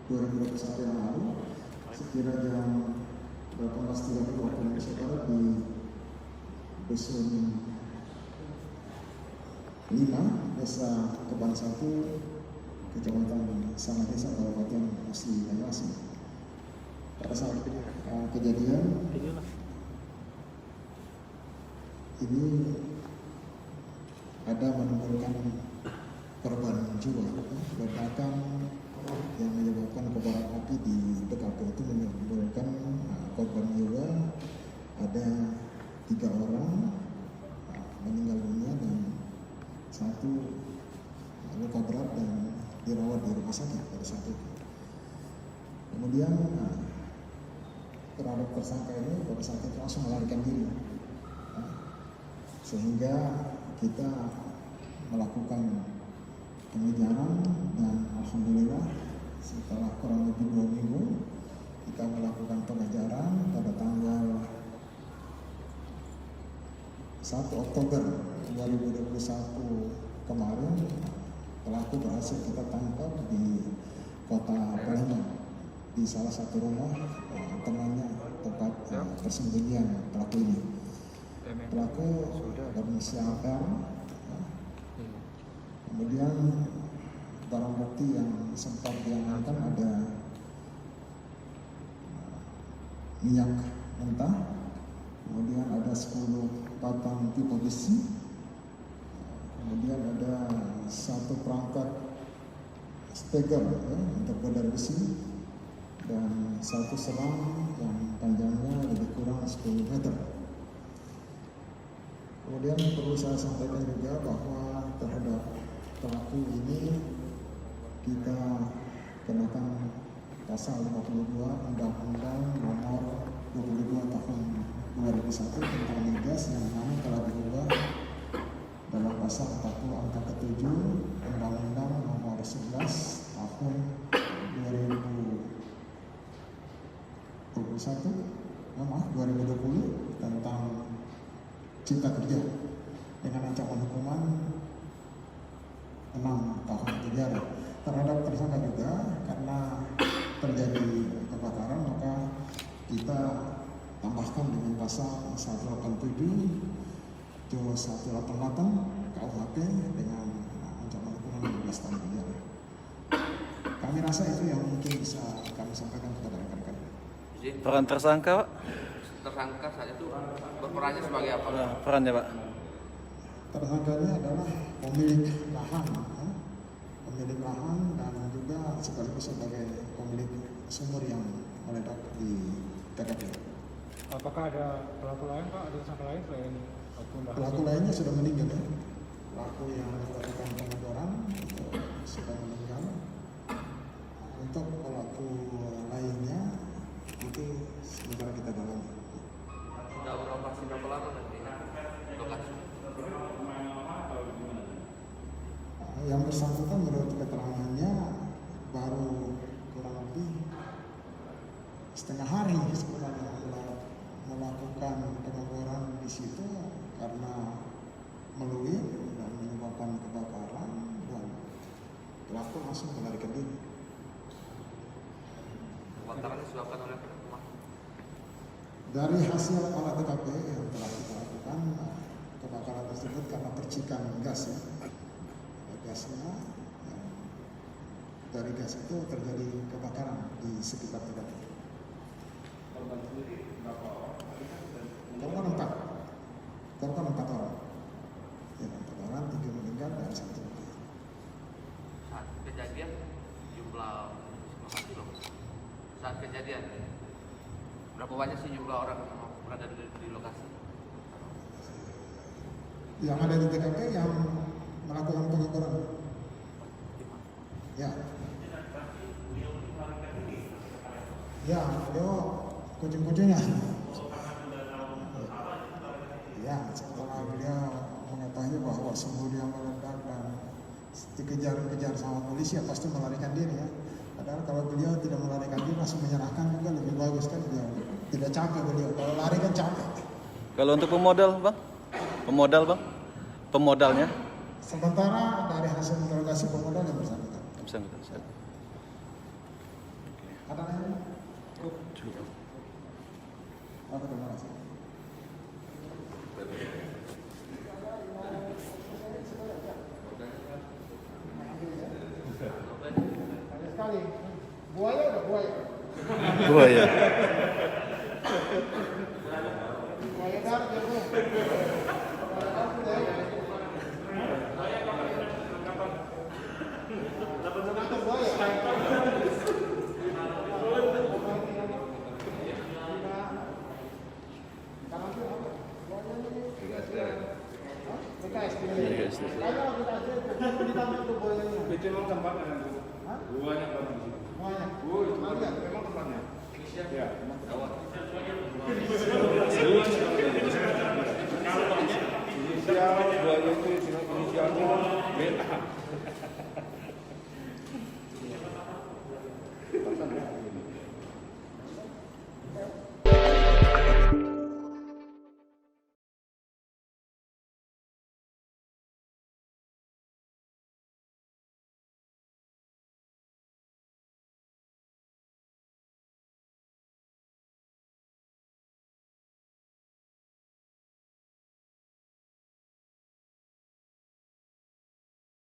2021 yang lalu, sekira jam 18.30 waktu Indonesia Barat di Dusun 5, Desa Keban 1, Kecamatan Sana Desa, Kabupaten Musi Banyuasin. Pada saat kejadian ini ada menimbulkan korban jiwa, ledakan yang menyebabkan kobaran api di TKP itu menimbulkan korban jiwa. Ada 3 orang meninggal dunia dan 1 luka berat dan dirawat di rumah sakit pada saat itu. Kemudian terhadap tersangka ini pada saat itu langsung melarikan diri, sehingga kita melakukan pengejaran dan alhamdulillah setelah kurang lebih 2 minggu kita melakukan pengejaran. Pada tanggal 1 Oktober 2021 kemarin pelaku berhasil kita tangkap di kota Palembang di salah satu rumah temannya, tempat persembunyian pelaku ini. Pelaku berinisial R. Kemudian barang bukti yang sempat diamankan ada minyak mentah, kemudian ada 10 batang pipa besi, kemudian ada 1 perangkat steger untuk bandar besi, dan 1 selang yang panjangnya lebih kurang 10 meter. Kemudian perlu saya sampaikan juga bahwa terhadap pelaku ini kita kenakan pasal 52 Undang-Undang Nomor 22 Tahun 2001 tentang migas yang mana telah diubah dalam pasal 40 angka ke-7 Undang-Undang Nomor 11 Tahun 2020 tentang Cipta Kerja dengan ancaman hukuman 6 tahun penjara. Terhadap tersangka juga karena terjadi kebakaran, maka kita tambahkan dengan pasal 187 Junto 188 KUHP dengan ancaman hukuman 15 tahun penjara. Kami rasa itu yang mungkin bisa kami sampaikan kepada rekan-rekan. Peran tersangka, Pak? Tersangka saat itu berperannya sebagai apa? Perannya, Pak? Tersangkanya adalah pemilik lahan, dan juga sekaligus sebagai pemilik sumur yang meledak di TKP. Apakah ada pelaku lain, Pak? Ada tersangka lain selain pelaku lainnya sudah meninggal ya. Pelaku yang melakukan pengejaran sudah meninggal. Untuk pelaku lainnya itu sementara kita dalami. Sudah beroperasi berapa lama nanti lokasi? Yang bersangkutan menurut keterangannya baru kurang lebih setengah hari sebenarnya melakukan pengeboran di situ karena meluit dan menyebabkan kebakaran, dan pelaku langsung melarikan diri. Kebakaran disebabkan oleh apa? Dari hasil olah TKP yang telah kita lakukan, kebakaran tersebut karena percikan gas ya. Gasnya, dari gas itu terjadi kebakaran di sekitar TKP. Korban sendiri berapa orang? Korban 4 orang. Ya, 4 orang, 3 meninggal dan 1 luka. Saat kejadian jumlah saat kejadian berapa banyak sih jumlah orang yang berada di lokasi? Yang ada di TKP yang melakukan pengeboran. Ya. Ya, beliau kucing-kucingnya. Ya, setelah beliau mengetahui bahwa sumur yang meledak dan dikejar-kejar sama polisi, ya pasti melarikan diri ya. Padahal kalau beliau tidak melarikan diri langsung menyerahkan juga lebih bagus kan, dia tidak capek beliau. Kalau lari kan capek. Kalau untuk pemodal, Bang? Pemodalnya? Sementara dari hasil interogasi pemodal yang bersangkutan. Ada nanya? Oke, terima kasih. Ada sekali. Buaya ada buaya. Buaya. Buaya darat ya, Bu. Itu memang tempatnya kan? Buahnya kan di sini. Oh, itu memang tempatnya. Ya, memang tempatnya. Inisial buahnya itu inisialnya BA.